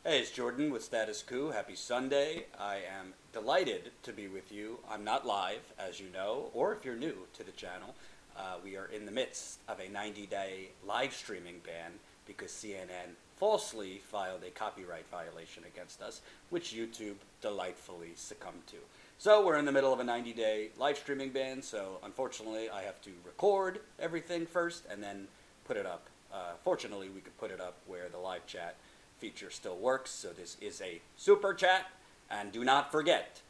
Hey, it's Jordan with Status Coup. Happy Sunday. I am delighted to be with you. I'm not live, as you know, or if you're new to the channel, we are in the midst of a 90-day live streaming ban because CNN falsely filed a copyright violation against us, which YouTube delightfully succumbed to. So we're in the middle of a 90-day live streaming ban, so unfortunately I have to record everything first and then put it up. Fortunately, we could put it up where the live chat feature still works, so this is a super chat, and do not forget,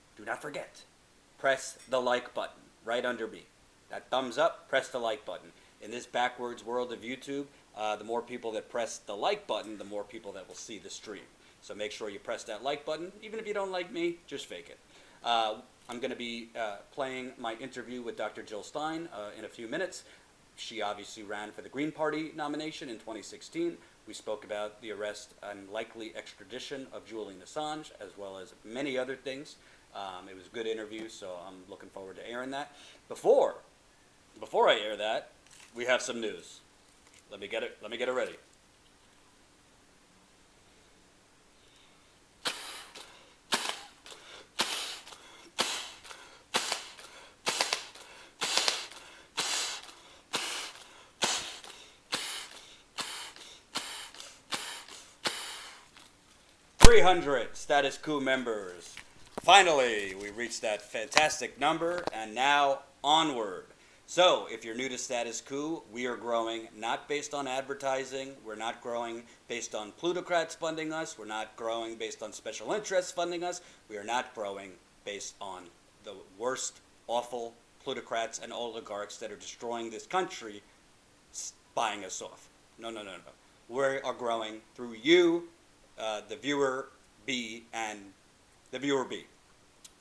press the like button right under me. That thumbs up, press the like button. In this backwards world of YouTube, the more people that press the like button, the more people that will see the stream. So make sure you press that like button. Even if you don't like me, just fake it. I'm going to be playing my interview with Dr. Jill Stein in a few minutes. She obviously ran for the Green Party nomination in 2016. We spoke about the arrest and likely extradition of Juli and Assange, as well as many other things. It was a good interview, so I'm looking forward to airing that. Before I air that, we have some news. Let me get it ready. Status Coup members. Finally, we reached that fantastic number, and now onward. So, if you're new to Status Coup, we are growing not based on advertising. We're not growing based on plutocrats funding us. We're not growing based on special interests funding us. We are not growing based on the worst, awful plutocrats and oligarchs that are destroying this country buying us off. No. We are growing through you, the viewer B and the viewer B.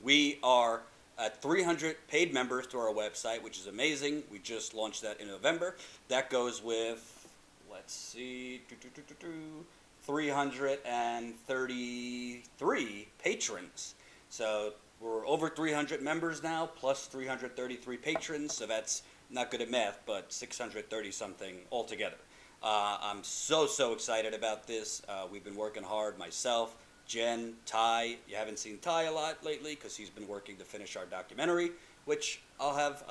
We are at 300 paid members to our website, which is amazing. We just launched that in November. That goes with, let's see, 333 patrons. So we're over 300 members now, plus 333 patrons. So that's not good at math, but 630 something altogether. I'm so excited about this. We've been working hard, myself, Jen, Ty. You haven't seen Ty a lot lately because he's been working to finish our documentary, which I'll have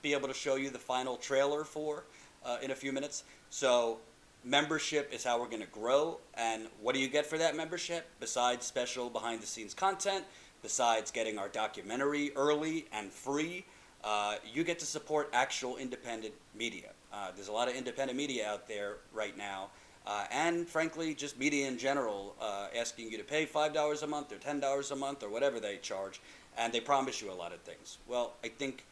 be able to show you the final trailer for in a few minutes. So membership is how we're going to grow. And what do you get for that membership? Besides special behind-the-scenes content, besides getting our documentary early and free, you get to support actual independent media. There's a lot of independent media out there right now, and frankly, just media in general, asking you to pay $5 a month or $10 a month or whatever they charge, and they promise you a lot of things. Well, I think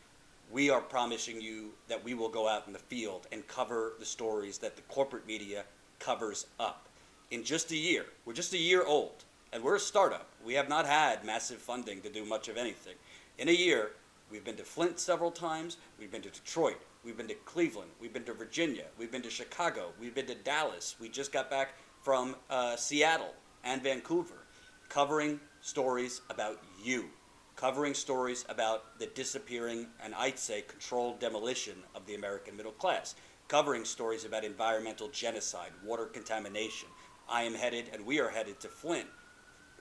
we are promising you that we will go out in the field and cover the stories that the corporate media covers up. In just a year, we're just a year old, and we're a startup. We have not had massive funding to do much of anything. In a year, we've been to Flint several times, we've been to Detroit, we've been to Cleveland, we've been to Virginia, we've been to Chicago, we've been to Dallas. We just got back from Seattle and Vancouver, covering stories about you, covering stories about the disappearing and I'd say controlled demolition of the American middle class, covering stories about environmental genocide, water contamination. I am headed, and we are headed to Flint.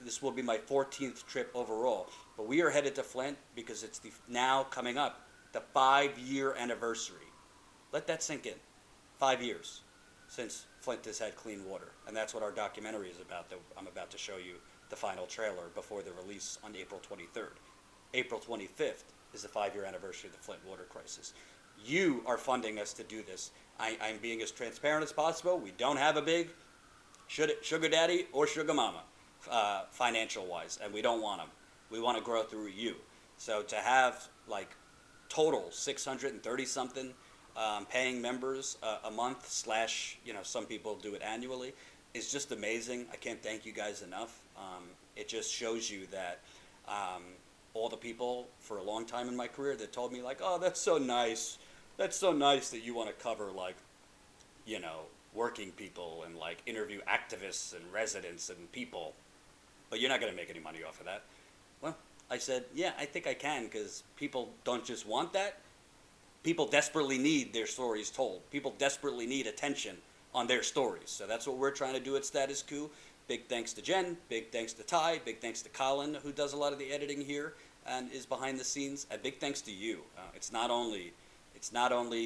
This will be my 14th trip overall, but we are headed to Flint because it's now coming up, the 5-year anniversary. Let that sink in. 5 years since Flint has had clean water, and that's what our documentary is about. That I'm about to show you the final trailer before the release on April 23rd. April 25th is the 5-year anniversary of the Flint water crisis. You are funding us to do this. I'm being as transparent as possible. We don't have a big sugar daddy or sugar mama, financial-wise, and we don't want them. We want to grow through you. So to have like total 630 something paying members a month slash, some people do it annually, is just amazing. I can't thank you guys enough. It just shows you that all the people for a long time in my career that told me like, oh, that's so nice that you want to cover like, working people and like interview activists and residents and people, but you're not going to make any money off of that. Well, I said, yeah, I think I can, because people don't just want that. People desperately need their stories told. People desperately need attention on their stories. So that's what we're trying to do at Status Coup. big thanks to Jen, big thanks to Ty, big thanks to Colin, who does a lot of the editing here and is behind the scenes, and big thanks to you. It's not only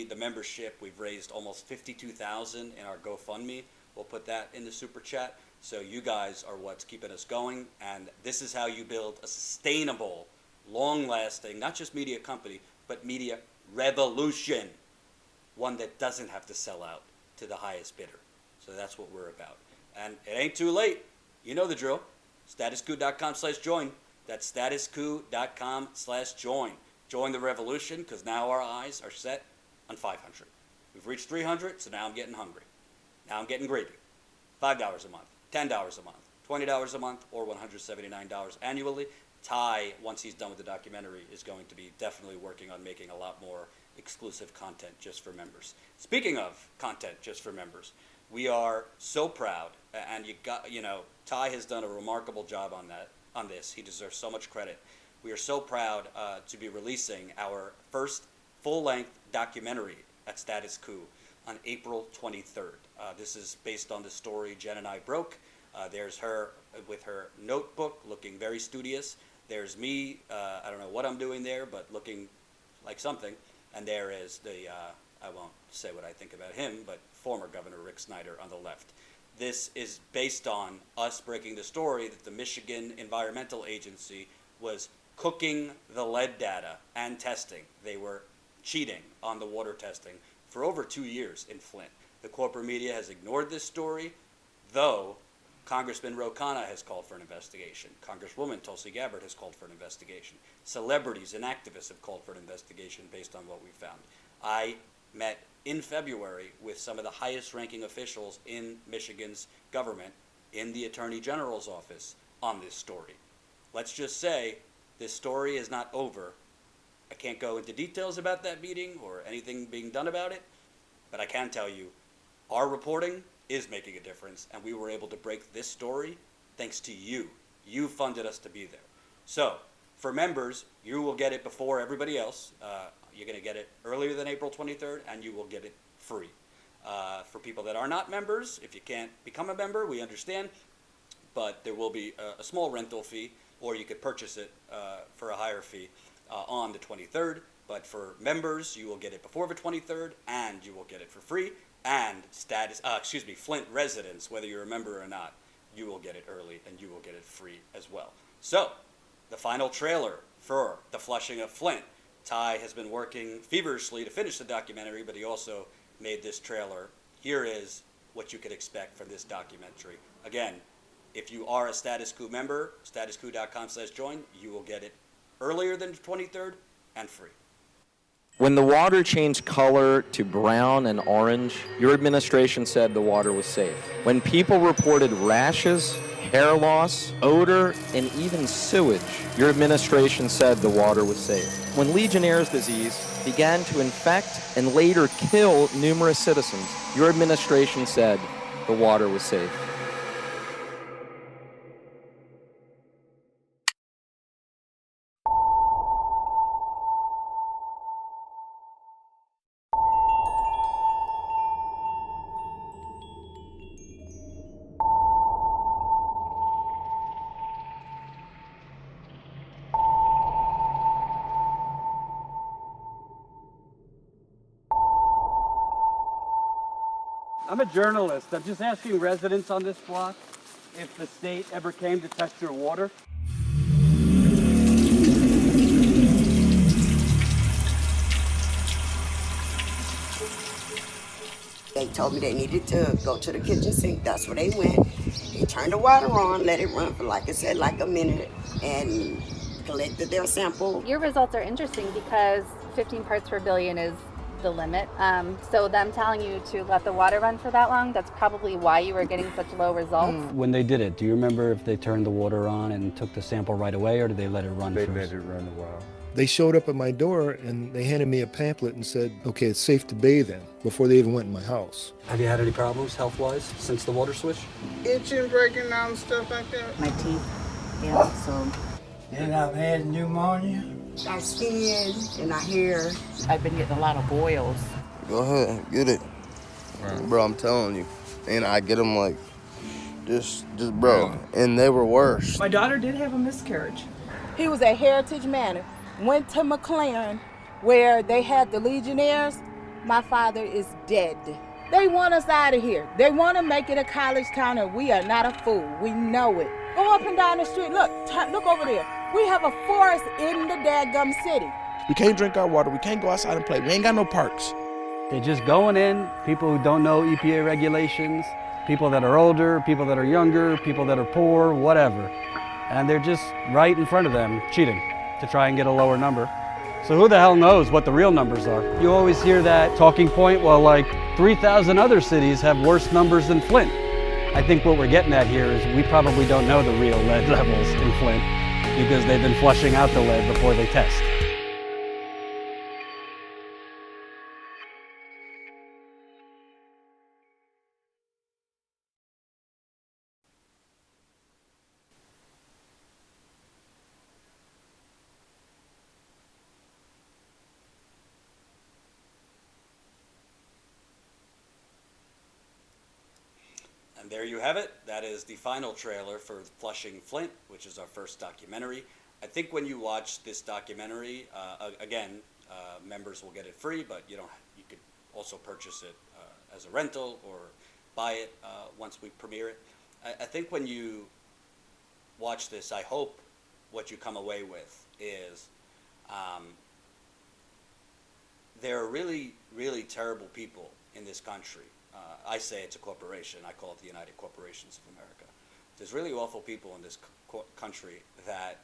the membership. We've raised almost $52,000 in our GoFundMe. We'll put that in the super chat. So you guys are what's keeping us going, and this is how you build a sustainable, long-lasting, not just media company, but media revolution, one that doesn't have to sell out to the highest bidder. So that's what we're about. And it ain't too late. You know the drill. Statuscoup.com/join. That's statuscoup.com/join. Join the revolution, because now our eyes are set on 500. We've reached 300, so now I'm getting hungry. Now I'm getting greedy. $5 a month, $10 a month, $20 a month, or $179 annually. Ty, once he's done with the documentary, is going to be definitely working on making a lot more exclusive content just for members. Speaking of content just for members, we are so proud, and Ty has done a remarkable job on this. He deserves so much credit. We are so proud to be releasing our first full-length documentary at Status Coup on April 23rd. This is based on the story Jen and I broke. There's her with her notebook looking very studious. There's me, I don't know what I'm doing there, but looking like something. And there is I won't say what I think about him, but former Governor Rick Snyder on the left. This is based on us breaking the story that the Michigan Environmental Agency was cooking the lead data and testing. They were cheating on the water testing for over 2 years in Flint. The corporate media has ignored this story, though Congressman Ro Khanna has called for an investigation. Congresswoman Tulsi Gabbard has called for an investigation. Celebrities and activists have called for an investigation based on what we found. I met in February with some of the highest ranking officials in Michigan's government in the Attorney General's office on this story. Let's just say this story is not over. I can't go into details about that meeting or anything being done about it, but I can tell you our reporting is making a difference, and we were able to break this story thanks to you. You funded us to be there. So for members, you will get it before everybody else. You're going to get it earlier than April 23rd, and you will get it free. For people that are not members, if you can't become a member, we understand, but there will be a small rental fee, or you could purchase it for a higher fee on the 23rd. But for members, you will get it before the 23rd, and you will get it for free. And Flint residents, whether you're a member or not, you will get it early, and you will get it free as well. So, the final trailer for The Flushing of Flint. Ty has been working feverishly to finish the documentary, but he also made this trailer. Here is what you could expect from this documentary. Again, if you are a Status Coup member, statuscoup.com/join, you will get it earlier than the 23rd and free. When the water changed color to brown and orange, your administration said the water was safe. When people reported rashes, hair loss, odor, and even sewage, your administration said the water was safe. When Legionnaire's disease began to infect and later kill numerous citizens, your administration said the water was safe. I'm a journalist. I'm just asking residents on this block if the state ever came to test your water. They told me they needed to go to the kitchen sink. That's where they went. They turned the water on, let it run for, like I said, like a minute, and collected their sample. Your results are interesting because 15 parts per billion is the limit. So them telling you to let the water run for that long, that's probably why you were getting such low results. When they did it, do you remember if they turned the water on and took the sample right away, or did they let it run They first? let it run a while. They showed up at my door and they handed me a pamphlet and said, okay, it's safe to bathe in, before they even went in my house. Have you had any problems health-wise since the water switch? Itching, breaking down, stuff like that. My teeth, yeah, so. And I've had pneumonia. Our skin and our hair. I've been getting a lot of boils. Go ahead, get it. Bro, I'm telling you. And I get them like Just bro, and they were worse. My daughter did have a miscarriage. He was at Heritage Manor, went to McLaren where they had the Legionnaires. My father is dead. They want us out of here. They want to make it a college town, and we are not a fool. We know it. Go up and down the street. Look over there. We have a forest in the dadgum city. We can't drink our water. We can't go outside and play. We ain't got no parks. They're just going in, people who don't know EPA regulations, people that are older, people that are younger, people that are poor, whatever. And they're just right in front of them, cheating to try and get a lower number. So who the hell knows what the real numbers are? You always hear that talking point, well, like 3,000 other cities have worse numbers than Flint. I think what we're getting at here is we probably don't know the real lead levels in Flint because they've been flushing out the lead before they test. And there you have it. That is the final trailer for Flushing Flint, which is our first documentary. I think when you watch this documentary, again, members will get it free, but you could also purchase it as a rental or buy it once we premiere it. I think when you watch this, I hope what you come away with is there are really, really terrible people in this country. I say it's a corporation. I call it the United Corporations of America. There's really awful people in this country that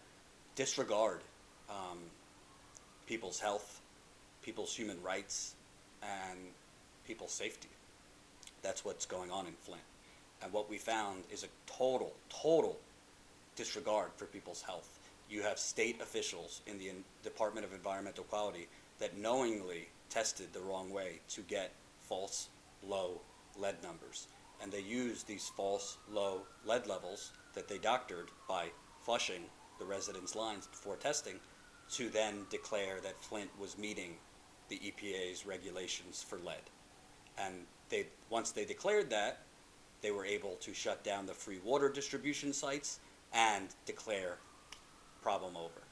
disregard people's health, people's human rights, and people's safety. That's what's going on in Flint. And what we found is a total disregard for people's health. You have state officials in the Department of Environmental Quality that knowingly tested the wrong way to get false low lead numbers. And they used these false low lead levels that they doctored by flushing the residents' lines before testing to then declare that Flint was meeting the EPA's regulations for lead. And once they declared that, they were able to shut down the free water distribution sites and declare problem over.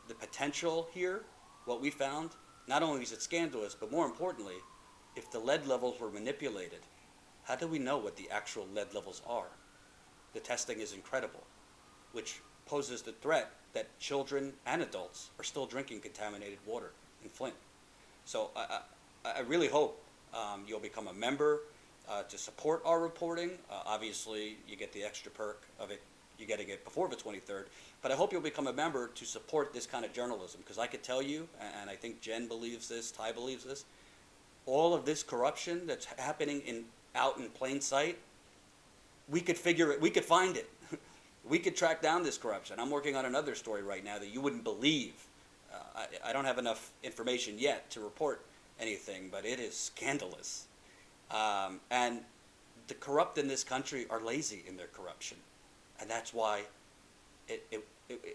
The potential here, what we found, not only is it scandalous, but more importantly, if the lead levels were manipulated, how do we know what the actual lead levels are? The testing is incredible, which poses the threat that children and adults are still drinking contaminated water in Flint. So I really hope you'll become a member to support our reporting. Obviously, you get the extra perk of it. You getting it before the 23rd. But I hope you'll become a member to support this kind of journalism, because I could tell you, and I think Jen believes this, Ty believes this, all of this corruption that's happening out in plain sight, we could find it. We could track down this corruption. I'm working on another story right now that you wouldn't believe. I don't have enough information yet to report anything, but it is scandalous. And the corrupt in this country are lazy in their corruption. And that's why,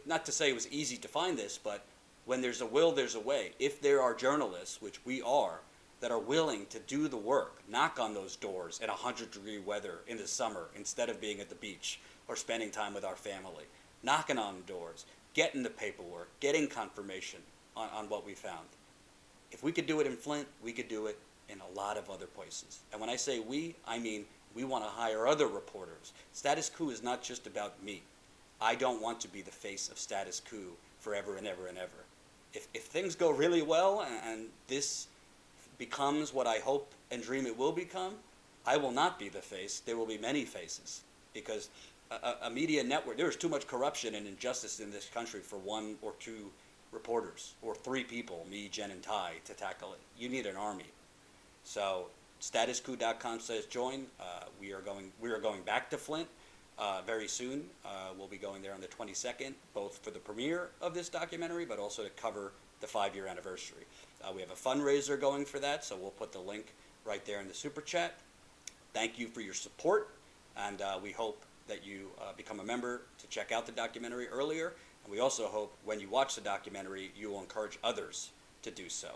not to say it was easy to find this, but when there's a will, there's a way. If there are journalists, which we are, that are willing to do the work, knock on those doors in 100-degree weather in the summer instead of being at the beach or spending time with our family, knocking on doors, getting the paperwork, getting confirmation on what we found. If we could do it in Flint, we could do it in a lot of other places. And when I say we, I mean we want to hire other reporters. Status Coup is not just about me. I don't want to be the face of Status Coup forever and ever and ever. If things go really well and this becomes what I hope and dream it will become, I will not be the face. There will be many faces, because a media network, there is too much corruption and injustice in this country for one or two reporters or three people, me, Jen, and Ty, to tackle it. You need an army. So statuscoup.com says join. We are going back to Flint very soon. We'll be going there on the 22nd, both for the premiere of this documentary, but also to cover the 5-year anniversary. We have a fundraiser going for that, so we'll put the link right there in the super chat. Thank you for your support, and we hope that you become a member to check out the documentary earlier. And we also hope when you watch the documentary, you will encourage others to do so.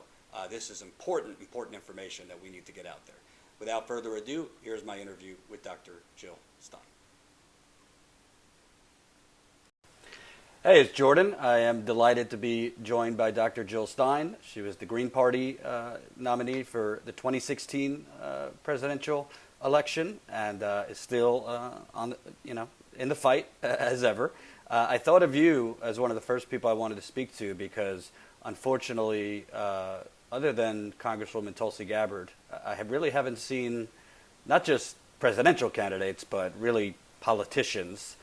This is important information that we need to get out there. without further ado, here's my interview with Dr. Jill Stein. Hey, it's Jordan. I am delighted to be joined by Dr. Jill Stein. She was the Green Party nominee for the 2016 presidential election and is still in the fight as ever. I thought of you as one of the first people I wanted to speak to because, unfortunately, other than Congresswoman Tulsi Gabbard, I really haven't seen not just presidential candidates, but really politicians,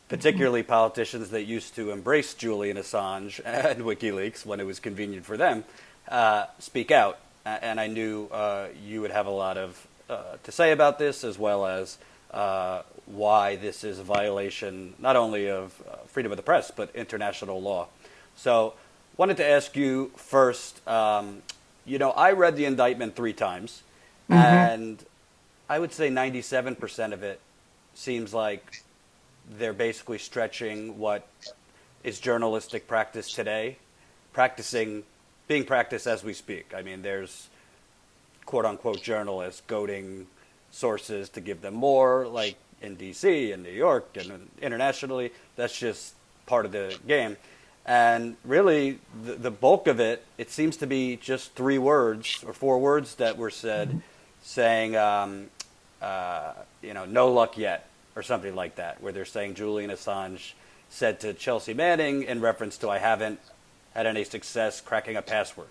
particularly politicians that used to embrace Juli and Assange and WikiLeaks when it was convenient for them, speak out. And I knew you would have a lot of to say about this, as well as why this is a violation not only of freedom of the press, but international law. So wanted to ask you first, I read the indictment 3 times, and I would say 97% of it seems like they're basically stretching what is journalistic practice today, being practiced as we speak. I mean, there's quote-unquote journalists goading sources to give them more, like in D.C. and New York and internationally. That's just part of the game. And really, the bulk of it, it seems to be just 3 words or 4 words that were said, saying, no luck yet, or something like that, where they're saying Julian Assange said to Chelsea Manning in reference to, I haven't had any success cracking a password.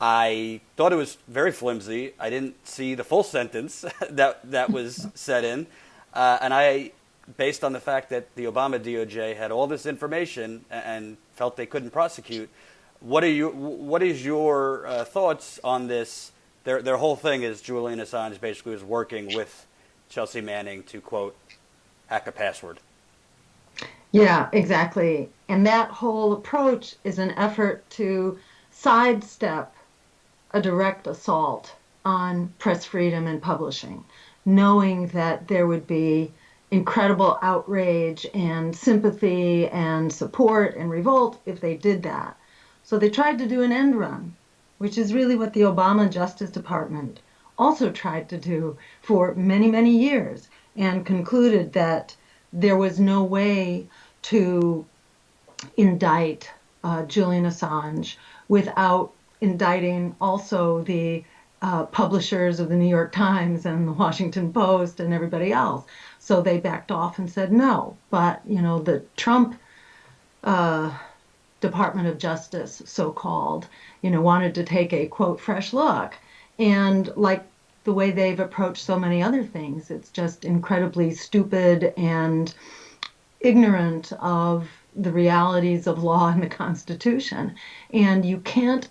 I thought it was very flimsy. I didn't see the full sentence that was said in. And I, based on the fact that the Obama DOJ had all this information and felt they couldn't prosecute, what is your thoughts on this? Their whole thing is Julian Assange basically was working with Chelsea Manning to, quote, hack a password. Yeah, exactly. And that whole approach is an effort to sidestep a direct assault on press freedom and publishing, knowing that there would be incredible outrage and sympathy and support and revolt if they did that. So they tried to do an end run, which is really what the Obama Justice Department also tried to do for many, many years, and concluded that there was no way to indict Julian Assange without indicting also the publishers of the New York Times and the Washington Post and everybody else. So they backed off and said no. But, the Trump Department of Justice, so-called, wanted to take a, quote, fresh look. And like the way they've approached so many other things, it's just incredibly stupid and ignorant of the realities of law and the Constitution. And you can't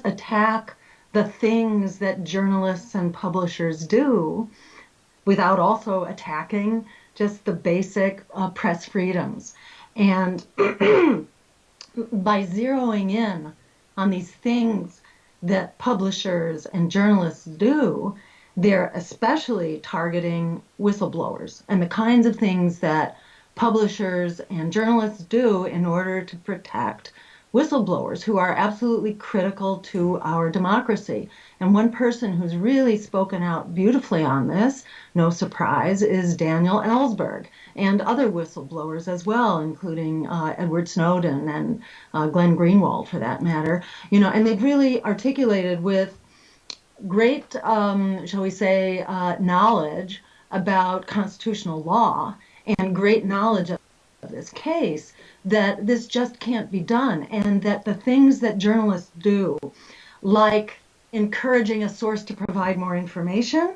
attack the things that journalists and publishers do without also attacking just the basic press freedoms. And by zeroing in on these things that publishers and journalists do, they're especially targeting whistleblowers and the kinds of things that publishers and journalists do in order to protect whistleblowers who are absolutely critical to our democracy. And one person who's really spoken out beautifully on this, no surprise, is Daniel Ellsberg, and other whistleblowers as well, including Edward Snowden and Glenn Greenwald, for that matter. And they've really articulated with great, shall we say, knowledge about constitutional law and great knowledge of this case, that this just can't be done, and that the things that journalists do, like encouraging a source to provide more information,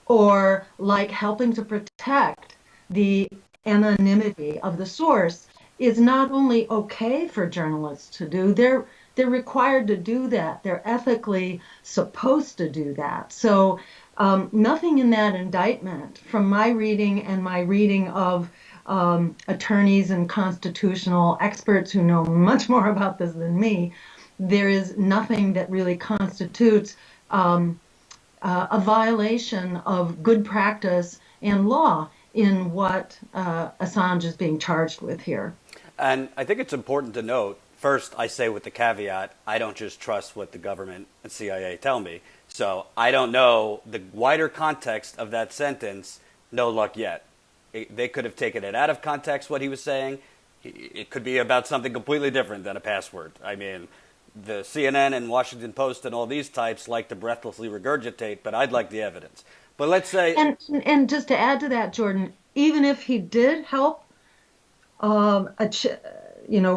or like helping to protect the anonymity of the source, is not only okay for journalists to do, they're required to do that. They're ethically supposed to do that. So nothing in that indictment, from my reading and my reading of attorneys and constitutional experts who know much more about this than me, there is nothing that really constitutes a violation of good practice and law in what Assange is being charged with here. And I think it's important to note, first, I say with the caveat, I don't just trust what the government and CIA tell me. So I don't know the wider context of that sentence. No luck yet. They could have taken it out of context, what he was saying. It could be about something completely different than a password. I mean, the CNN and Washington Post and all these types like to breathlessly regurgitate, but I'd like the evidence. But let's say... And just to add to that, Jordan, even if he did help,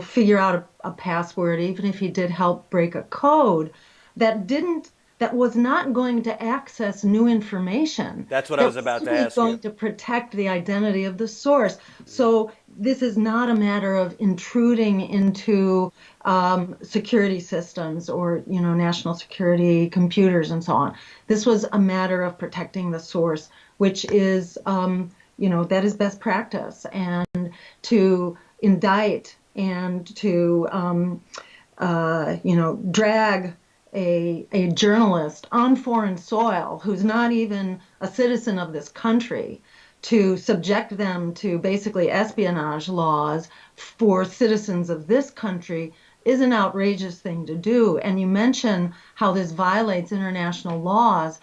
figure out a password, even if he did help break a code, that was not going to access new information. That's what I was about to ask you. Going to protect the identity of the source. So this is not a matter of intruding into security systems or, national security computers and so on. This was a matter of protecting the source, which is, that is best practice. And to indict and to, drag a journalist on foreign soil who's not even a citizen of this country, to subject them to basically espionage laws for citizens of this country is an outrageous thing to do. And you mention how this violates international laws.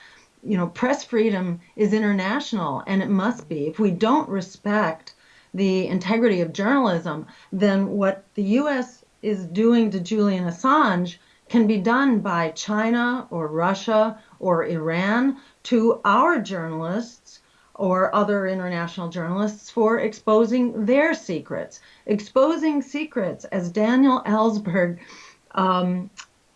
Press freedom is international, and it must be. If we don't respect the integrity of journalism, then what the U.S. is doing to Julian Assange can be done by China or Russia or Iran to our journalists or other international journalists for exposing their secrets. Exposing secrets, as Daniel Ellsberg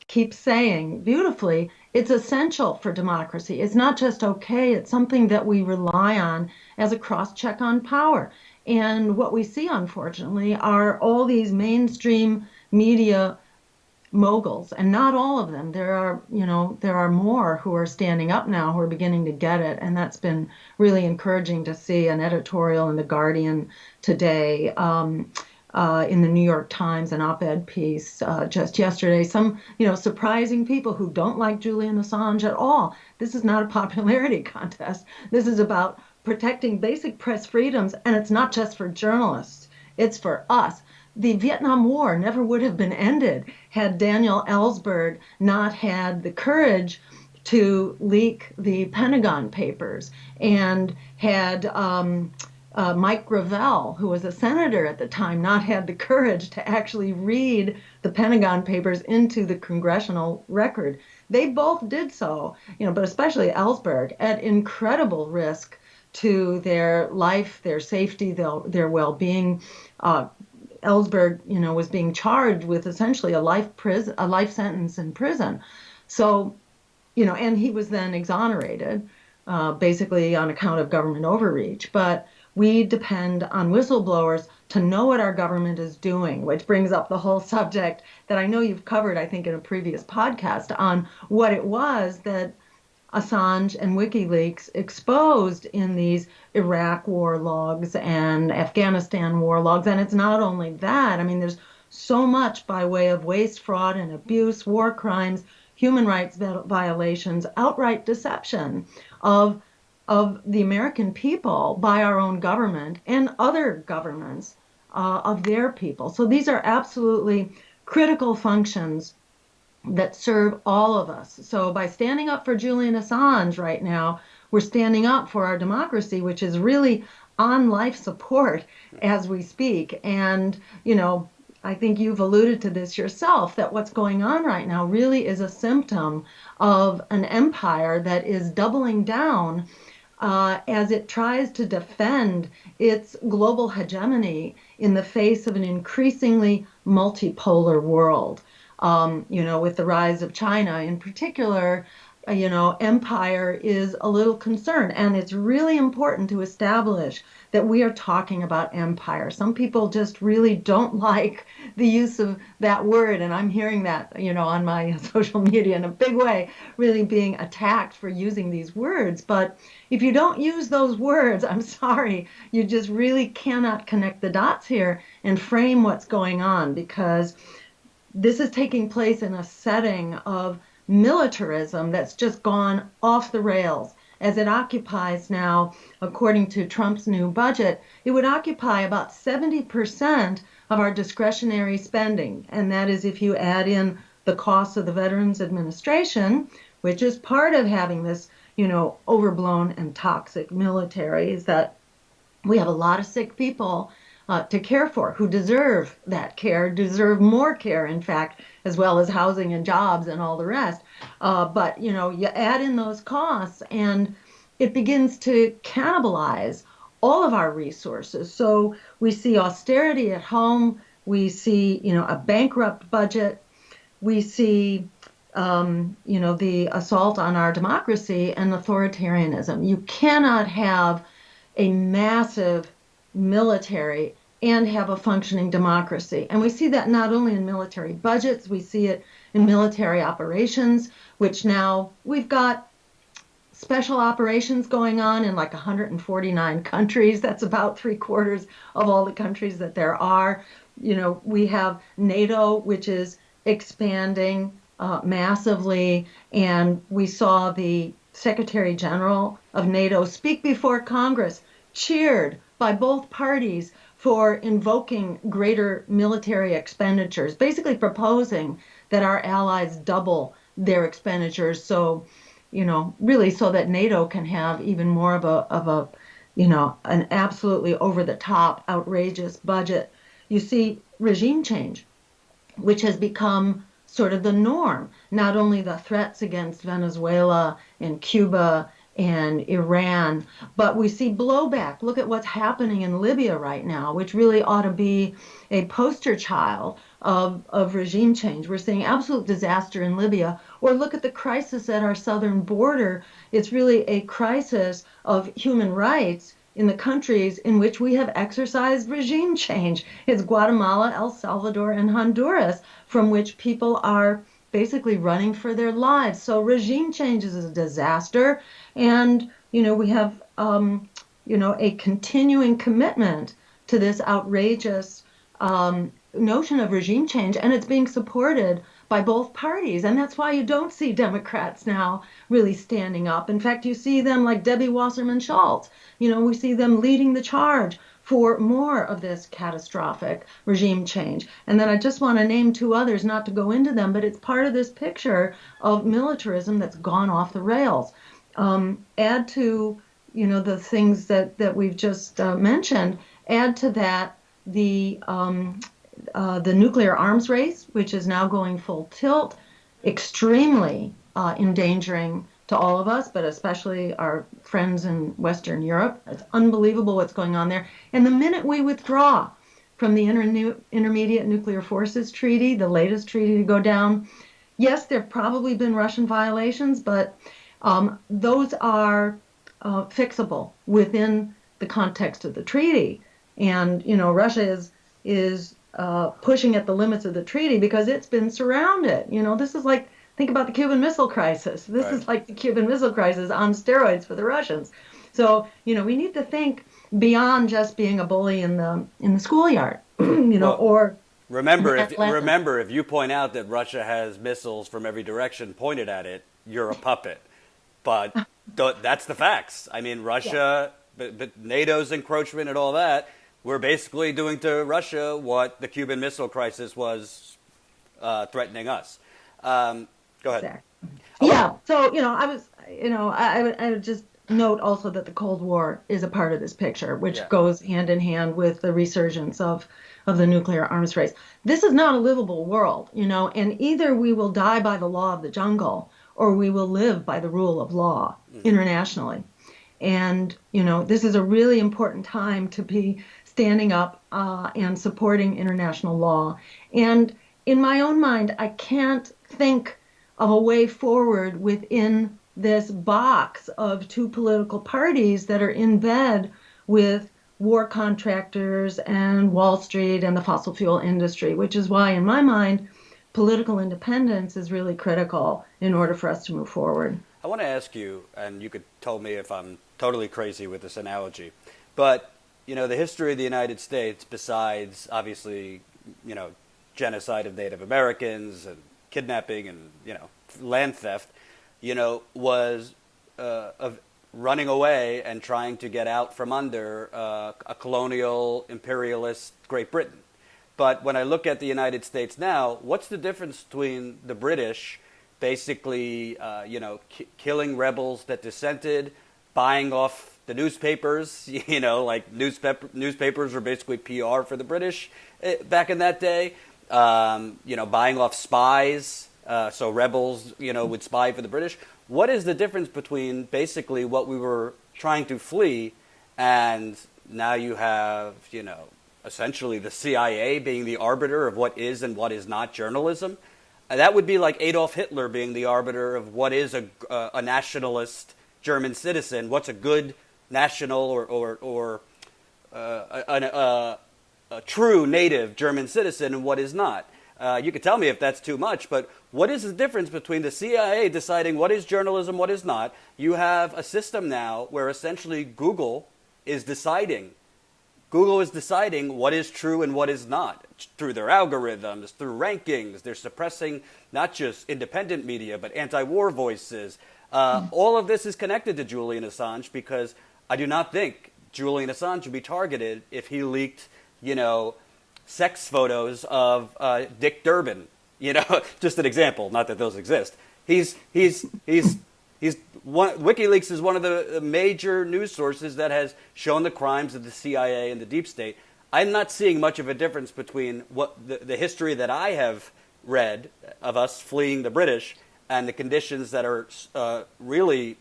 keeps saying beautifully, it's essential for democracy. It's not just okay, it's something that we rely on as a cross-check on power. And what we see, unfortunately, are all these mainstream media moguls, and not all of them. There are more who are standing up now, who are beginning to get it, and that's been really encouraging to see. An editorial in The Guardian today, in the New York Times, an op-ed piece just yesterday. Some, surprising people who don't like Julian Assange at all. This is not a popularity contest. This is about protecting basic press freedoms, and it's not just for journalists. It's for us. The Vietnam War never would have been ended had Daniel Ellsberg not had the courage to leak the Pentagon Papers, and had Mike Gravel, who was a senator at the time, not had the courage to actually read the Pentagon Papers into the congressional record. They both did so, but especially Ellsberg, at incredible risk to their life, their safety, their well-being. Ellsberg, was being charged with essentially a life sentence in prison. So, and he was then exonerated, basically on account of government overreach. But we depend on whistleblowers to know what our government is doing, which brings up the whole subject that I know you've covered, I think, in a previous podcast on what it was that Assange and WikiLeaks exposed in these Iraq war logs and Afghanistan war logs. And it's not only that. I mean, there's so much by way of waste, fraud, and abuse, war crimes, human rights violations, outright deception of the American people by our own government and other governments of their people. So these are absolutely critical functions that serve all of us. So by standing up for Julian Assange right now, we're standing up for our democracy, which is really on life support as we speak. And, I think you've alluded to this yourself, that what's going on right now really is a symptom of an empire that is doubling down as it tries to defend its global hegemony in the face of an increasingly multipolar world. With the rise of China in particular, empire is a little concerned. And it's really important to establish that we are talking about empire. Some people just really don't like the use of that word. And I'm hearing that, on my social media in a big way, really being attacked for using these words. But if you don't use those words, I'm sorry, you just really cannot connect the dots here and frame what's going on, because this is taking place in a setting of militarism that's just gone off the rails. As it occupies now, according to Trump's new budget, it would occupy about 70% of our discretionary spending. And that is if you add in the cost of the Veterans Administration, which is part of having this, overblown and toxic military, is that we have a lot of sick people to care for who deserve that care, deserve more care, in fact, as well as housing and jobs and all the rest. But, you add in those costs and it begins to cannibalize all of our resources. So we see austerity at home. We see, a bankrupt budget. We see, the assault on our democracy and authoritarianism. You cannot have a massive military and have a functioning democracy. And we see that not only in military budgets, we see it in military operations, which now we've got special operations going on in like 149 countries. That's about 3/4 of all the countries that there are. We have NATO, which is expanding massively. And we saw the Secretary General of NATO speak before Congress, cheered by both parties for invoking greater military expenditures, basically proposing that our allies double their expenditures. So, really so that NATO can have even more of an absolutely over the top, outrageous budget. You see regime change, which has become sort of the norm, not only the threats against Venezuela and Cuba and Iran, but we see blowback. Look at what's happening in Libya right now, which really ought to be a poster child of regime change. We're seeing absolute disaster in Libya. Or look at the crisis at our southern border. It's really a crisis of human rights in the countries in which we have exercised regime change. It's Guatemala, El Salvador, and Honduras, from which people are basically running for their lives. So regime change is a disaster. And, we have, a continuing commitment to this outrageous notion of regime change, and it's being supported by both parties. And that's why you don't see Democrats now really standing up. In fact, you see them like Debbie Wasserman Schultz. We see them leading the charge for more of this catastrophic regime change. And then I just want to name two others, not to go into them, but it's part of this picture of militarism that's gone off the rails. Add to, the things that we've just mentioned, add to that the nuclear arms race, which is now going full tilt, extremely endangering to all of us, but especially our friends in Western Europe. It's unbelievable what's going on there. And the minute we withdraw from the Intermediate Nuclear Forces Treaty, the latest treaty to go down, yes, there have probably been Russian violations, but those are fixable within the context of the treaty. And, Russia is pushing at the limits of the treaty because it's been surrounded. This is like, think about the Cuban Missile Crisis. This is like the Cuban Missile Crisis on steroids for the Russians. So, we need to think beyond just being a bully in the schoolyard, or remember if you point out that Russia has missiles from every direction pointed at it, you're a puppet. But that's the facts. I mean, Russia, but NATO's encroachment and all that, we're basically doing to Russia what the Cuban Missile Crisis was threatening us. Go ahead. Exactly. Yeah. So, I would just note also that the Cold War is a part of this picture, which goes hand in hand with the resurgence of the nuclear arms race. This is not a livable world, and either we will die by the law of the jungle or we will live by the rule of law internationally. And, this is a really important time to be standing up and supporting international law. And in my own mind, I can't think of a way forward within this box of two political parties that are in bed with war contractors and Wall Street and the fossil fuel industry, which is why, in my mind, political independence is really critical in order for us to move forward. I want to ask you, and you could tell me if I'm totally crazy with this analogy, but, the history of the United States, besides, obviously, genocide of Native Americans and kidnapping and, land theft, was of running away and trying to get out from under a colonial imperialist Great Britain. But when I look at the United States now, what's the difference between the British basically, killing rebels that dissented, buying off the newspapers, like newspapers were basically PR for the British back in that day, buying off spies, so rebels, would spy for the British. What is the difference between basically what we were trying to flee and now you have, essentially the CIA being the arbiter of what is and what is not journalism? That would be like Adolf Hitler being the arbiter of what is a nationalist German citizen, what's a good national or a true native German citizen and what is not. You could tell me if that's too much, but what is the difference between the CIA deciding what is journalism, what is not? You have a system now where essentially Google is deciding what is true and what is not through their algorithms, through rankings. They're suppressing not just independent media, but anti-war voices. All of this is connected to Julian Assange because I do not think Julian Assange would be targeted if he leaked, sex photos of Dick Durbin. Just an example, not that those exist. WikiLeaks is one of the major news sources that has shown the crimes of the CIA and the deep state. I'm not seeing much of a difference between what the history that I have read of us fleeing the British and the conditions that are really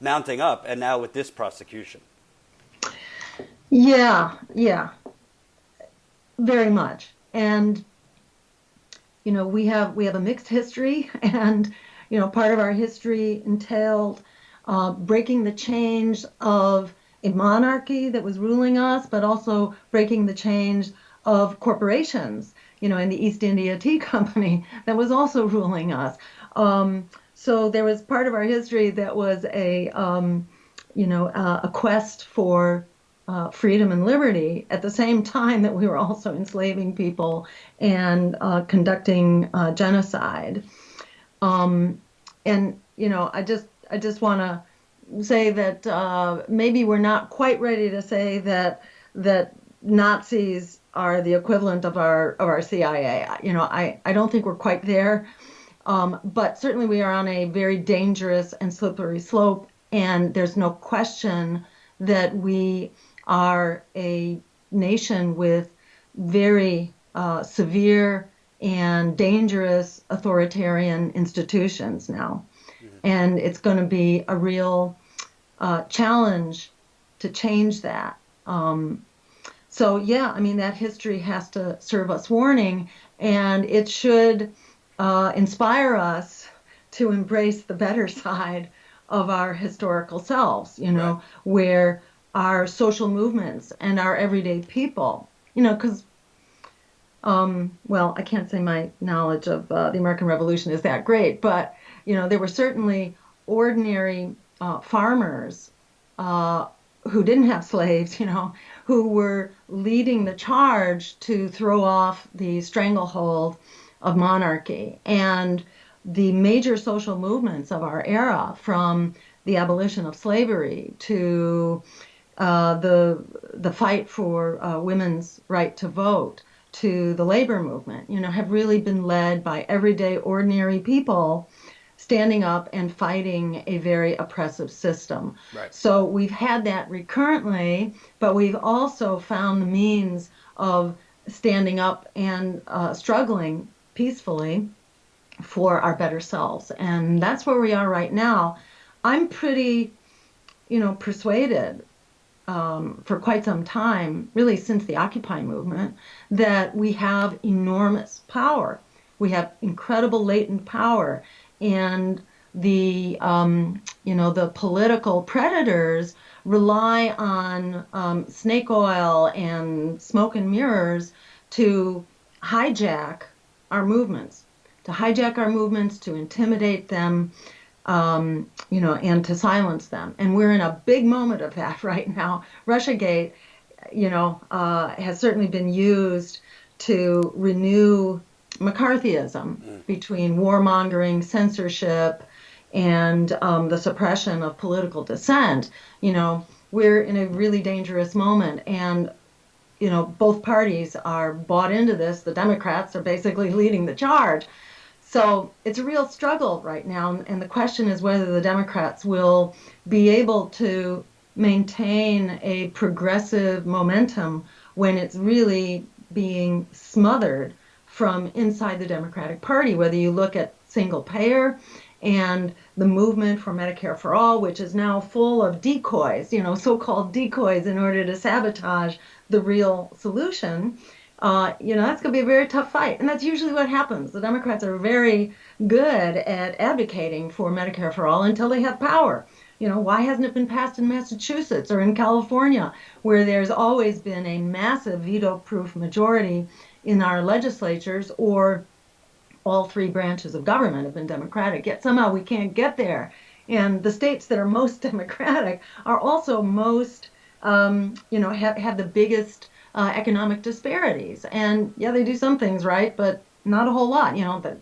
mounting up, and now with this prosecution. Yeah, very much. And we have a mixed history, and part of our history entailed breaking the chains of a monarchy that was ruling us, but also breaking the chains of corporations, in the East India Tea Company that was also ruling us. So there was part of our history that was a quest for freedom and liberty at the same time that we were also enslaving people and conducting genocide. And I just want to say that maybe we're not quite ready to say that Nazis are the equivalent of our CIA. I don't think we're quite there, but certainly we are on a very dangerous and slippery slope, and there's no question that we are a nation with very severe and dangerous authoritarian institutions now. And it's going to be a real challenge to change that. That history has to serve us warning, and it should inspire us to embrace the better side of our historical selves, Right. where our social movements and our everyday people, because I can't say my knowledge of the American Revolution is that great, but there were certainly ordinary farmers who didn't have slaves, who were leading the charge to throw off the stranglehold of monarchy. And the major social movements of our era, from the abolition of slavery to the fight for women's right to vote, to the labor movement, have really been led by everyday ordinary people standing up and fighting a very oppressive system. Right. So we've had that recurrently, but we've also found the means of standing up and struggling peacefully for our better selves. And that's where we are right now. I'm pretty, persuaded for quite some time, really since the Occupy movement, that we have enormous power. We have incredible latent power, and the political predators rely on snake oil and smoke and mirrors to hijack our movements, to intimidate them, and to silence them. And we're in a big moment of that right now. Russiagate, has certainly been used to renew McCarthyism between warmongering, censorship, and the suppression of political dissent. We're in a really dangerous moment, and both parties are bought into this. The Democrats are basically leading the charge. So it's a real struggle right now, and the question is whether the Democrats will be able to maintain a progressive momentum when it's really being smothered from inside the Democratic Party, whether you look at single payer and the movement for Medicare for All, which is now full of decoys, so-called decoys in order to sabotage the real solution. That's going to be a very tough fight. And that's usually what happens. The Democrats are very good at advocating for Medicare for All until they have power. Why hasn't it been passed in Massachusetts or in California, where there's always been a massive veto-proof majority in our legislatures, or all three branches of government have been Democratic, yet somehow we can't get there. And the states that are most Democratic are also most, have the biggest economic disparities. And yeah, they do some things right, but not a whole lot.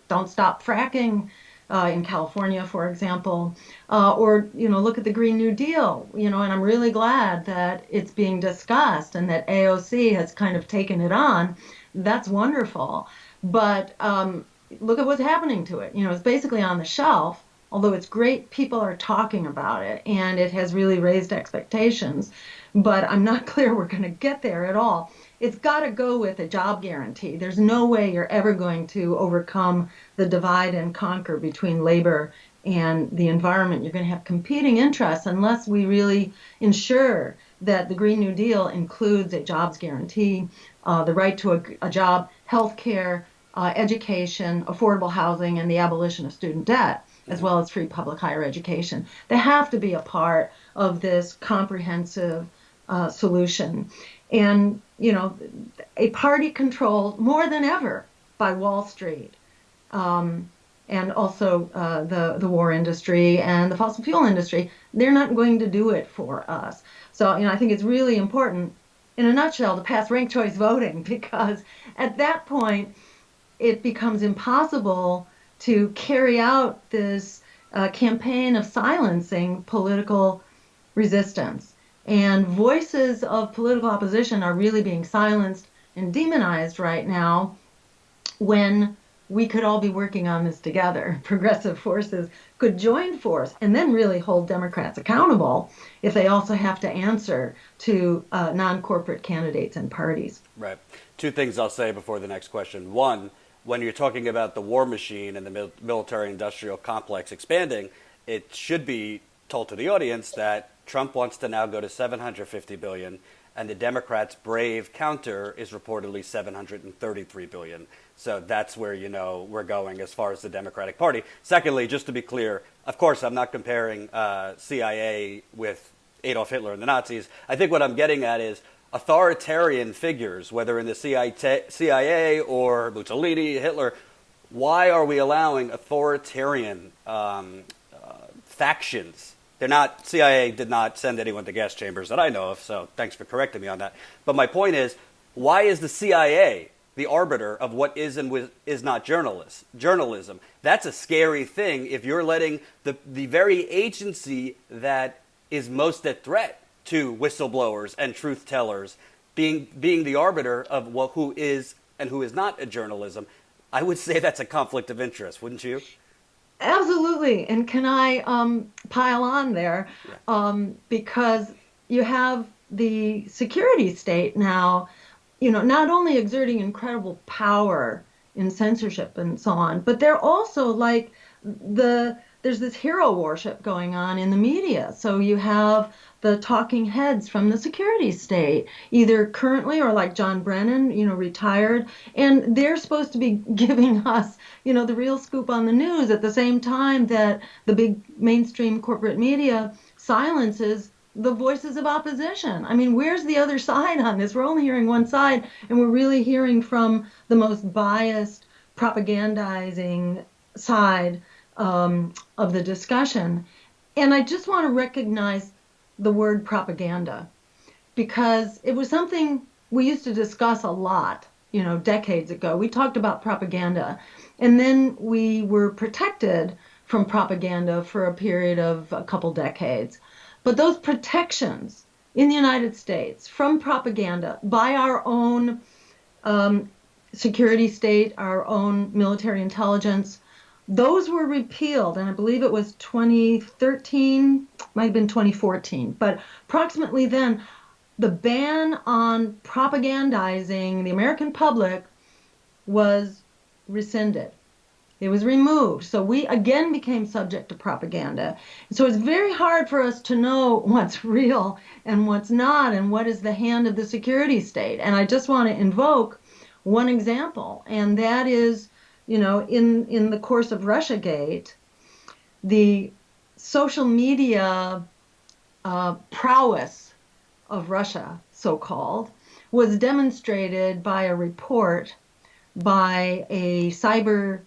Don't stop fracking in California, for example, or look at the Green New Deal. And I'm really glad that it's being discussed and that AOC has kind of taken it on. That's wonderful. But look at what's happening to it. It's basically on the shelf. Although it's great, people are talking about it, and it has really raised expectations. But I'm not clear we're going to get there at all. It's got to go with a job guarantee. There's no way you're ever going to overcome the divide and conquer between labor and the environment. You're going to have competing interests unless we really ensure that the Green New Deal includes a jobs guarantee, the right to a job, health care, education, affordable housing, and the abolition of student debt, as well as free public higher education. They have to be a part of this comprehensive solution. And, a party controlled more than ever by Wall Street, and also the war industry and the fossil fuel industry, they're not going to do it for us. So, I think it's really important, in a nutshell, to pass ranked choice voting, because at that point, it becomes impossible to carry out this campaign of silencing political resistance. And voices of political opposition are really being silenced and demonized right now, when we could all be working on this together. Progressive forces could join force and then really hold Democrats accountable if they also have to answer to non-corporate candidates and parties. Right. Two things I'll say before the next question. One, when you're talking about the war machine and the military-industrial complex expanding, it should be told to the audience that Trump wants to now go to $750 billion, and the Democrats' brave counter is reportedly $733 billion. So that's where, we're going as far as the Democratic Party. Secondly, just to be clear, of course, I'm not comparing CIA with Adolf Hitler and the Nazis. I think what I'm getting at is authoritarian figures, whether in the CIA or Mussolini, Hitler, why are we allowing authoritarian factions? They're not, CIA did not send anyone to gas chambers that I know of, so thanks for correcting me on that. But my point is, why is the CIA the arbiter of what is and is not journalism? That's a scary thing if you're letting the very agency that is most at threat to whistleblowers and truth tellers being the arbiter of who is and who is not a journalism. I would say that's a conflict of interest, wouldn't you? Absolutely. And can I pile on there? Yeah. Because you have the security state now, not only exerting incredible power in censorship and so on, but they're also like there's this hero worship going on in the media. So you have the talking heads from the security state, either currently or like John Brennan, retired, and they're supposed to be giving us, the real scoop on the news at the same time that the big mainstream corporate media silences the voices of opposition. I mean, where's the other side on this? We're only hearing one side, and we're really hearing from the most biased, propagandizing side of the discussion. And I just want to recognize the word propaganda, because it was something we used to discuss a lot, decades ago. We talked about propaganda, and then we were protected from propaganda for a period of a couple decades. But those protections in the United States from propaganda by our own security state, our own military intelligence, those were repealed, and I believe it was 2013, might have been 2014, but approximately then, the ban on propagandizing the American public was rescinded. It was removed. So we again became subject to propaganda. So it's very hard for us to know what's real and what's not, and what is the hand of the security state. And I just want to invoke one example, and that is, in the course of Russiagate, the social media prowess of Russia, so-called, was demonstrated by a report by a cyber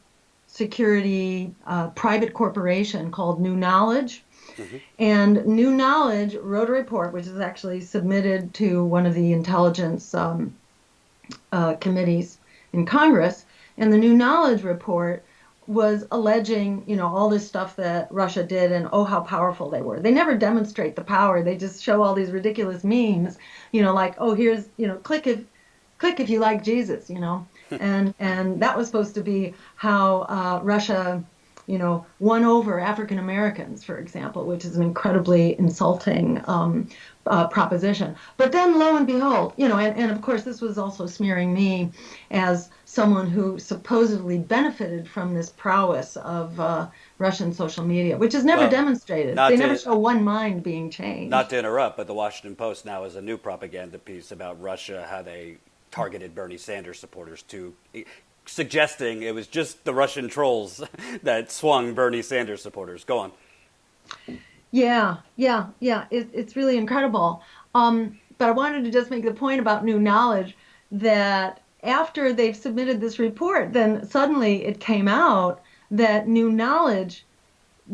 security private corporation called New Knowledge. Mm-hmm. And New Knowledge wrote a report, which is actually submitted to one of the intelligence committees in Congress. And the New Knowledge report was alleging, all this stuff that Russia did, and oh, how powerful they were. They never demonstrate the power. They just show all these ridiculous memes, like, oh, here's, click if you like Jesus, and that was supposed to be how Russia, won over African Americans, for example, which is an incredibly insulting proposition. But then, lo and behold, and of course, this was also smearing me as someone who supposedly benefited from this prowess of Russian social media, which is never demonstrated. They never show one mind being changed. Not to interrupt, but the Washington Post now has a new propaganda piece about Russia, how they targeted Bernie Sanders supporters, suggesting it was just the Russian trolls that swung Bernie Sanders supporters. Go on. Yeah. It's really incredible. But I wanted to just make the point about New Knowledge that after they've submitted this report, then suddenly it came out that New Knowledge,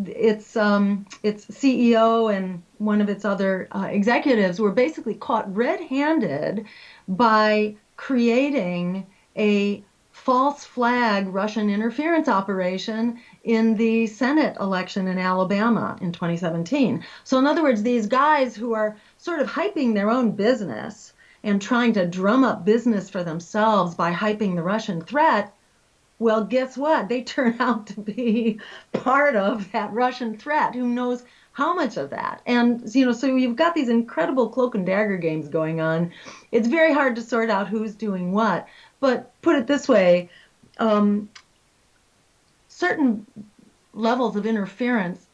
its CEO and one of its other executives were basically caught red-handed by creating a false flag Russian interference operation in the Senate election in Alabama in 2017. So in other words, these guys who are sort of hyping their own business and trying to drum up business for themselves by hyping the Russian threat, well, guess what? They turn out to be part of that Russian threat. Who knows how much of that? And, so you've got these incredible cloak and dagger games going on. It's very hard to sort out who's doing what. But put it this way, certain levels of interference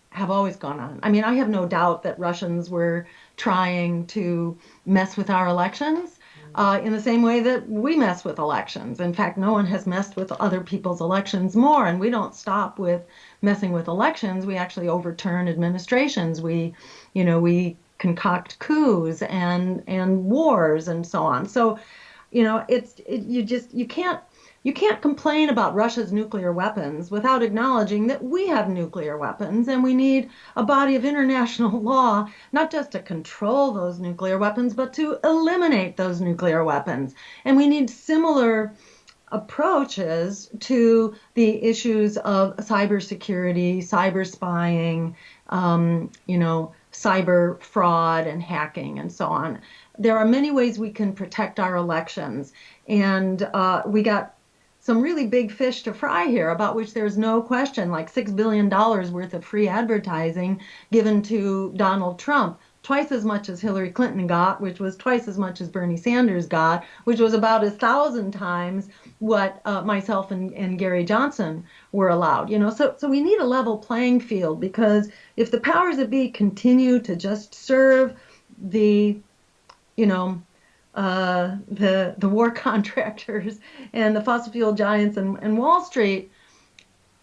have always gone on. I mean, I have no doubt that Russians were trying to mess with our elections in the same way that we mess with elections. In fact, no one has messed with other people's elections more, and we don't stop with messing with elections. We actually overturn administrations. We concoct coups and wars and so on. So, you can't complain about Russia's nuclear weapons without acknowledging that we have nuclear weapons, and we need a body of international law, not just to control those nuclear weapons, but to eliminate those nuclear weapons. And we need similar approaches to the issues of cybersecurity, cyber spying, cyber fraud and hacking and so on. There are many ways we can protect our elections, and we got some really big fish to fry here, about which there's no question, like $6 billion worth of free advertising given to Donald Trump, twice as much as Hillary Clinton got, which was twice as much as Bernie Sanders got, which was about 1,000 times what myself and Gary Johnson were allowed. So we need a level playing field, because if the powers that be continue to just serve the the war contractors and the fossil fuel giants and Wall Street,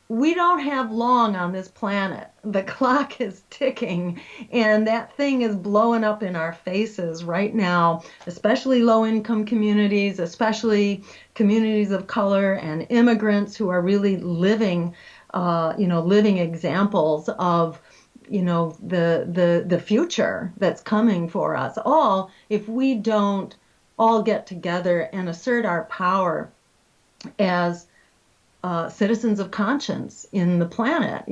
we don't have long on this planet. The clock is ticking, and that thing is blowing up in our faces right now, especially low-income communities, especially communities of color and immigrants who are really living examples of the future that's coming for us all, if we don't all get together and assert our power as citizens of conscience in the planet.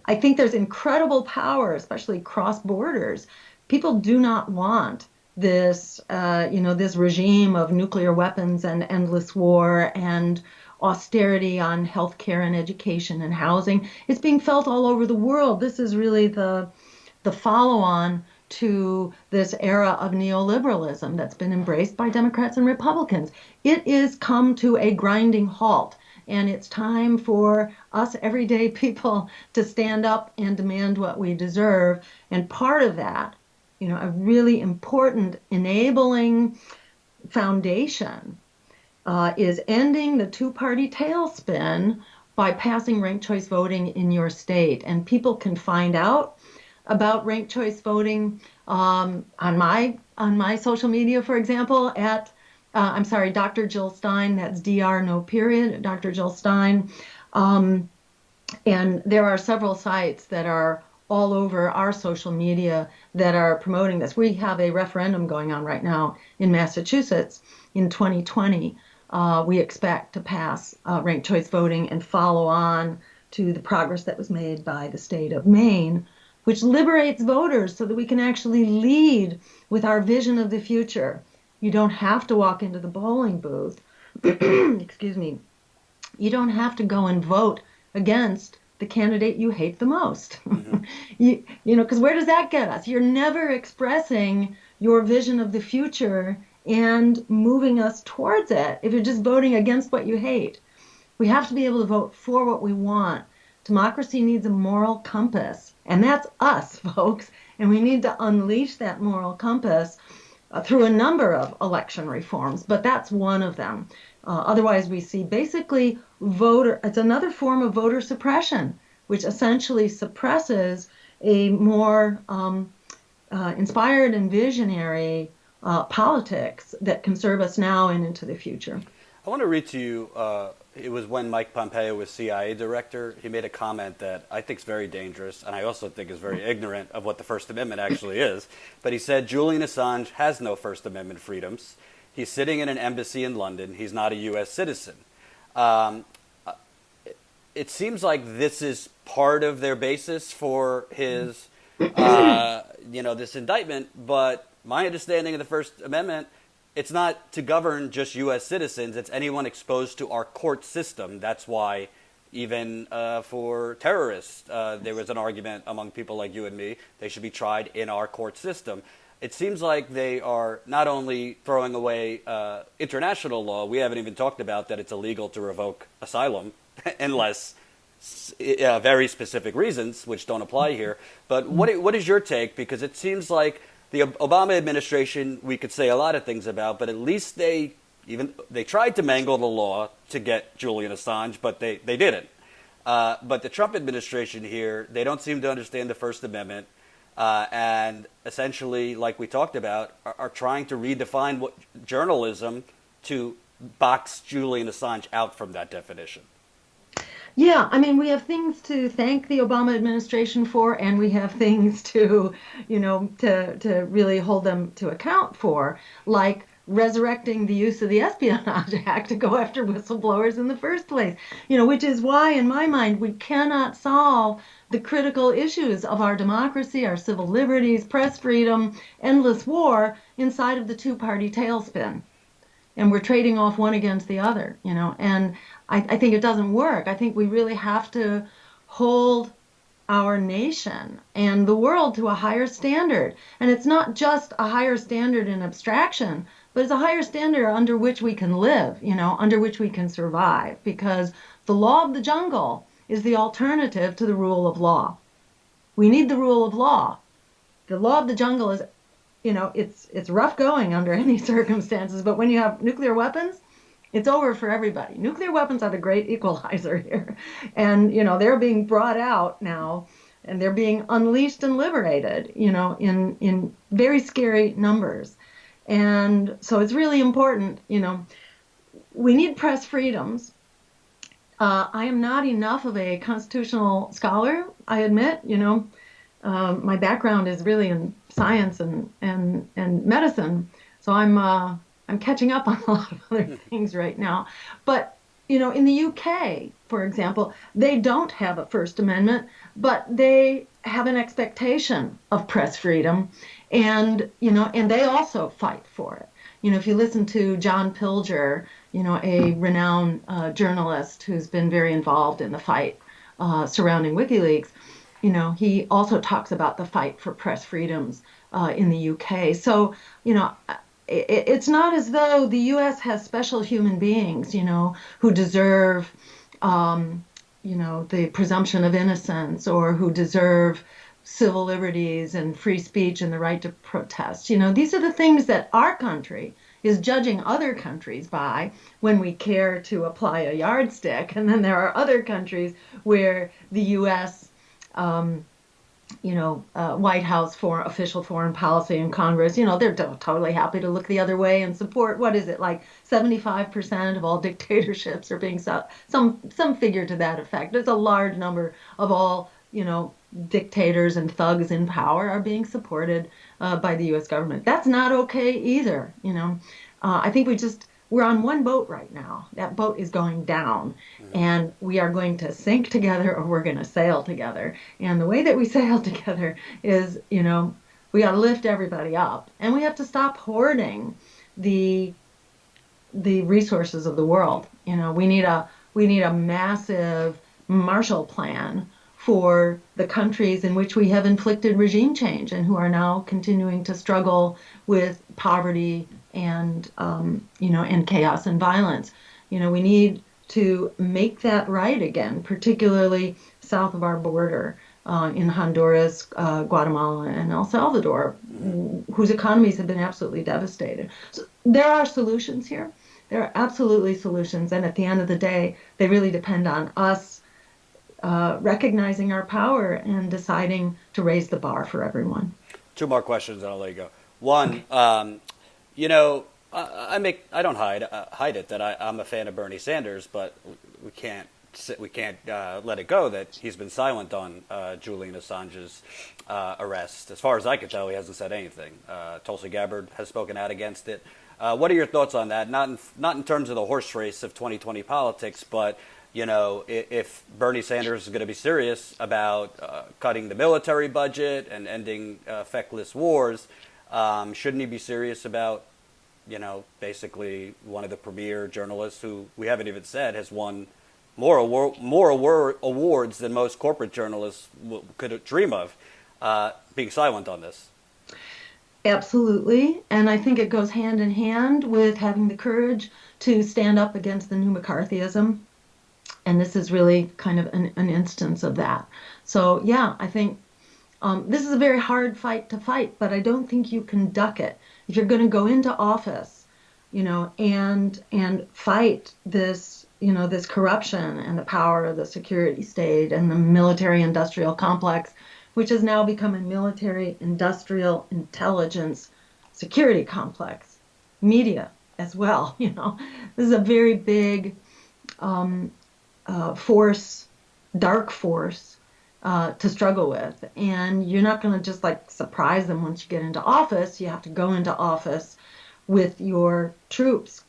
I think there's incredible power, especially cross borders. People do not want this, this regime of nuclear weapons and endless war and austerity on healthcare and education and housing. It's being felt all over the world. This is really the follow-on to this era of neoliberalism that's been embraced by Democrats and Republicans. It is come to a grinding halt, and it's time for us everyday people to stand up and demand what we deserve. And part of that, a really important enabling foundation is ending the two-party tailspin by passing ranked choice voting in your state. And people can find out about ranked choice voting on my social media, for example, at Dr. Jill Stein. That's Dr. no period, Dr. Jill Stein. And there are several sites that are all over our social media that are promoting this. We have a referendum going on right now in Massachusetts in 2020. We expect to pass ranked choice voting and follow on to the progress that was made by the state of Maine, which liberates voters so that we can actually lead with our vision of the future. You don't have to walk into the polling booth. Excuse me. You don't have to go and vote against the candidate you hate the most. Because where does that get us? You're never expressing your vision of the future and moving us towards it if you're just voting against what you hate. We have to be able to vote for what we want. Democracy needs a moral compass, and that's us, folks. And we need to unleash that moral compass through a number of election reforms, but that's one of them. Otherwise, we see basically it's another form of voter suppression, which essentially suppresses a more inspired and visionary politics that can serve us now and into the future. I want to read to you, it was when Mike Pompeo was CIA director. He made a comment that I think is very dangerous, and I also think is very ignorant of what the First Amendment actually is. But he said, Julian Assange has no First Amendment freedoms. He's sitting in an embassy in London. He's not a U.S. citizen. It seems like this is part of their basis for his, this indictment. But my understanding of the First Amendment, it's not to govern just U.S. citizens. It's anyone exposed to our court system. That's why even for terrorists, there was an argument among people like you and me, they should be tried in our court system. It seems like they are not only throwing away international law, we haven't even talked about that it's illegal to revoke asylum unless very specific reasons, which don't apply here. But what is your take? Because it seems like the Obama administration, we could say a lot of things about, but at least they tried to mangle the law to get Julian Assange, but they didn't. But the Trump administration here, they don't seem to understand the First Amendment, and essentially, like we talked about, are trying to redefine what journalism to box Julian Assange out from that definition. Yeah, I mean, we have things to thank the Obama administration for, and we have things to, to really hold them to account for, like resurrecting the use of the Espionage Act to go after whistleblowers in the first place, which is why, in my mind, we cannot solve the critical issues of our democracy, our civil liberties, press freedom, endless war inside of the two-party tailspin. And we're trading off one against the other, and I think it doesn't work. I think we really have to hold our nation and the world to a higher standard. And it's not just a higher standard in abstraction, but it's a higher standard under which we can live, under which we can survive, because the law of the jungle is the alternative to the rule of law. We need the rule of law. The law of the jungle is, it's rough going under any circumstances, but when you have nuclear weapons, it's over for everybody. Nuclear weapons are the great equalizer here. And, they're being brought out now, and they're being unleashed and liberated, in very scary numbers. And so it's really important, we need press freedoms. I am not enough of a constitutional scholar, I admit, my background is really in science and medicine. So I'm catching up on a lot of other things right now. But, in the UK, for example, they don't have a First Amendment, but they have an expectation of press freedom. And, and they also fight for it. If you listen to John Pilger, a renowned journalist who's been very involved in the fight surrounding WikiLeaks, he also talks about the fight for press freedoms in the UK. So, it's not as though the U.S. has special human beings, who deserve, the presumption of innocence, or who deserve civil liberties and free speech and the right to protest. These are the things that our country is judging other countries by when we care to apply a yardstick. And then there are other countries where the U.S., White House for official foreign policy and Congress, they're totally happy to look the other way and support, what is it, like 75% of all dictatorships are being, some figure to that effect. There's a large number of all, dictators and thugs in power are being supported by the U.S. government. That's not okay either. I think we're on one boat right now. That boat is going down, and we are going to sink together, or we're going to sail together. And the way that we sail together is, we got to lift everybody up, and we have to stop hoarding the resources of the world. We need a massive Marshall Plan for the countries in which we have inflicted regime change and who are now continuing to struggle with poverty and and chaos and violence. We need to make that right again, particularly south of our border in Honduras, Guatemala, and El Salvador, whose economies have been absolutely devastated. So there are solutions here. There are absolutely solutions, and at the end of the day, they really depend on us recognizing our power and deciding to raise the bar for everyone. Two more questions, and I'll let you go. One, I don't hide it that I'm a fan of Bernie Sanders, but we can't let it go that he's been silent on Julian Assange's arrest. As far as I can tell, he hasn't said anything. Tulsi Gabbard has spoken out against it. What are your thoughts on that? Not in terms of the horse race of 2020 politics, but if Bernie Sanders is going to be serious about cutting the military budget and ending feckless wars, shouldn't he be serious about, basically one of the premier journalists who we haven't even said has won more awards than most corporate journalists could dream of, being silent on this? Absolutely. And I think it goes hand in hand with having the courage to stand up against the new McCarthyism. And this is really kind of an instance of that. So, yeah, I think this is a very hard fight to fight, but I don't think you can duck it. If you're going to go into office, and fight this, this corruption and the power of the security state and the military-industrial complex, which has now become a military-industrial intelligence security complex, media as well. This is a very big force, dark force, to struggle with. And you're not going to just surprise them once you get into office. You have to go into office with your troops,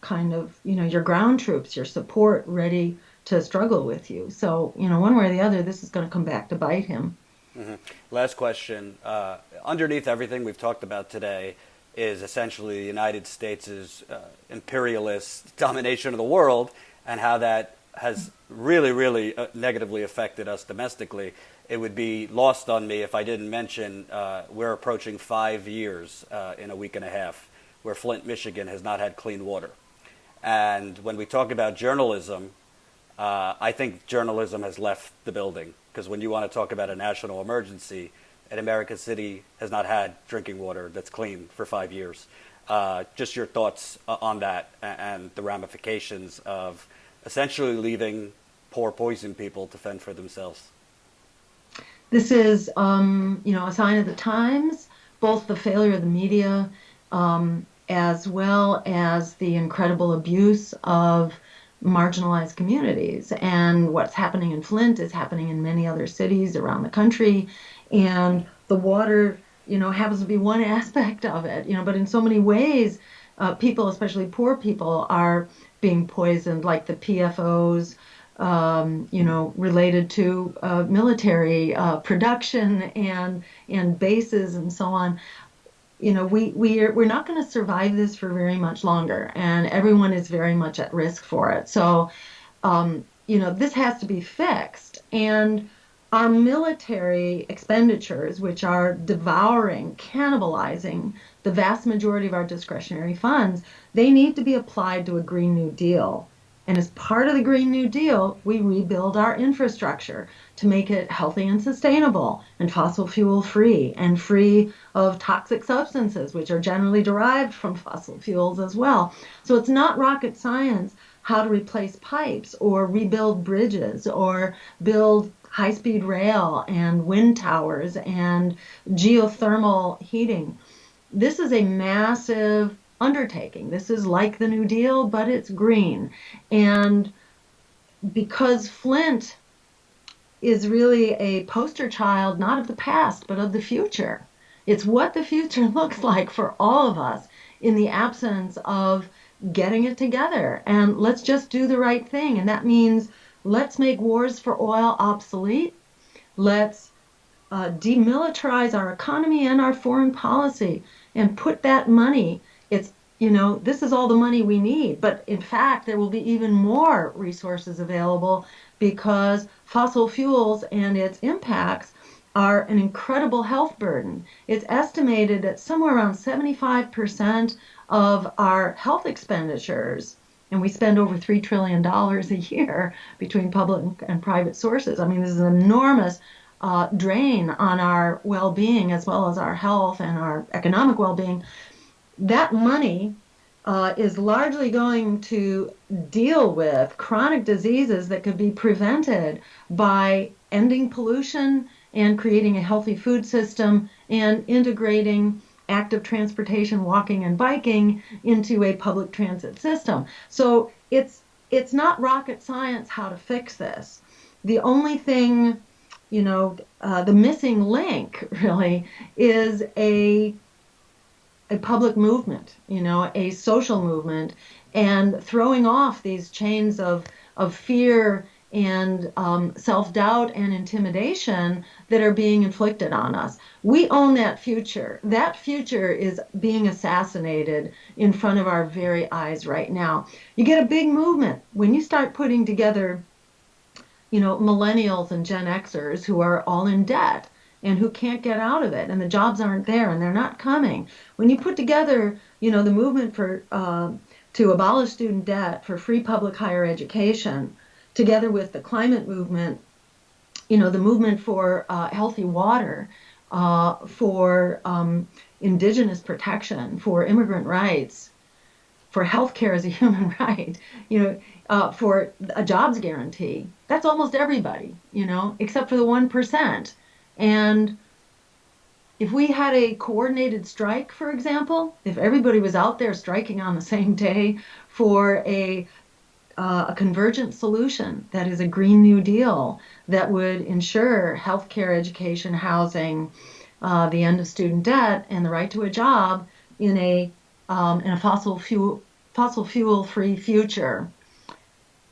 your ground troops, your support ready to struggle with you. So, one way or the other, this is going to come back to bite him. Mm-hmm. Last question. Underneath everything we've talked about today is essentially the United States' imperialist domination of the world, and how that has really, really negatively affected us domestically. It would be lost on me if I didn't mention we're approaching 5 years in a week and a half where Flint, Michigan has not had clean water. And when we talk about journalism, I think journalism has left the building, because when you want to talk about a national emergency, an American city has not had drinking water that's clean for 5 years. Just your thoughts on that and the ramifications of essentially leaving poor, poisoned people to fend for themselves. This is, a sign of the times, both the failure of the media, as well as the incredible abuse of marginalized communities. And what's happening in Flint is happening in many other cities around the country. And the water, happens to be one aspect of it, but in so many ways, people, especially poor people, are being poisoned, like the PFOs, related to military production and bases and so on. we're not going to survive this for very much longer, and everyone is very much at risk for it. So, this has to be fixed. And our military expenditures, which are devouring, cannibalizing the vast majority of our discretionary funds, they need to be applied to a Green New Deal. And as part of the Green New Deal, we rebuild our infrastructure to make it healthy and sustainable and fossil fuel free and free of toxic substances, which are generally derived from fossil fuels as well. So it's not rocket science how to replace pipes or rebuild bridges or build high-speed rail and wind towers and geothermal heating. This is a massive undertaking. This is like the New Deal, but it's green. And because Flint is really a poster child, not of the past, but of the future. It's what the future looks like for all of us in the absence of getting it together. And let's just do the right thing. And that means let's make wars for oil obsolete. Let's demilitarize our economy and our foreign policy and put that money, this is all the money we need. But in fact, there will be even more resources available because fossil fuels and its impacts are an incredible health burden. It's estimated that somewhere around 75% of our health expenditures, and we spend over $3 trillion a year between public and private sources. I mean, this is an enormous drain on our well-being as well as our health and our economic well-being. That money is largely going to deal with chronic diseases that could be prevented by ending pollution and creating a healthy food system and integrating active transportation, walking and biking into a public transit system. So it's not rocket science how to fix this. The only thing, the missing link really is a public movement, a social movement, and throwing off these chains of fear and self-doubt and intimidation that are being inflicted on us. We own that future. That future is being assassinated in front of our very eyes right now. You get a big movement when you start putting together, millennials and Gen Xers who are all in debt and who can't get out of it, and the jobs aren't there and they're not coming. When you put together, the movement for to abolish student debt, for free public higher education, together with the climate movement, the movement for healthy water, for indigenous protection, for immigrant rights, for healthcare as a human right, for a jobs guarantee. That's almost everybody, except for the 1%. And if we had a coordinated strike, for example, if everybody was out there striking on the same day for a convergent solution that is a Green New Deal that would ensure healthcare, education, housing, the end of student debt, and the right to a job in a fossil fuel free future.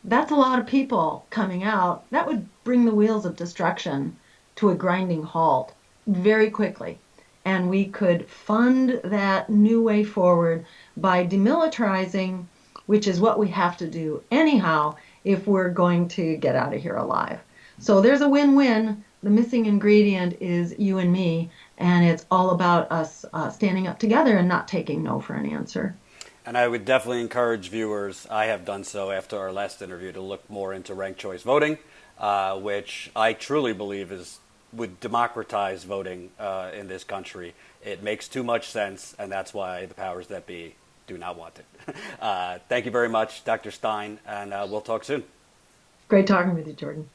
That's a lot of people coming out. That would bring the wheels of destruction to a grinding halt very quickly. And we could fund that new way forward by demilitarizing, which is what we have to do anyhow if we're going to get out of here alive. So there's a win-win. The missing ingredient is you and me, and it's all about us standing up together and not taking no for an answer. And I would definitely encourage viewers, I have done so after our last interview, to look more into ranked choice voting, which I truly believe would democratize voting in this country. It makes too much sense, and that's why the powers that be do not want it. Thank you very much, Dr. Stein, and we'll talk soon. Great talking with you, Jordan.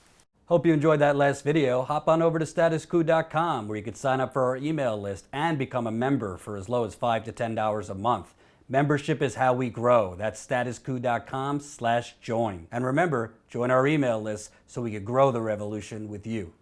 Hope you enjoyed that last video. Hop on over to statuscoup.com where you can sign up for our email list and become a member for as low as $5 to $10 a month. Membership is how we grow. That's statuscoup.com/join. And remember, join our email list so we can grow the revolution with you.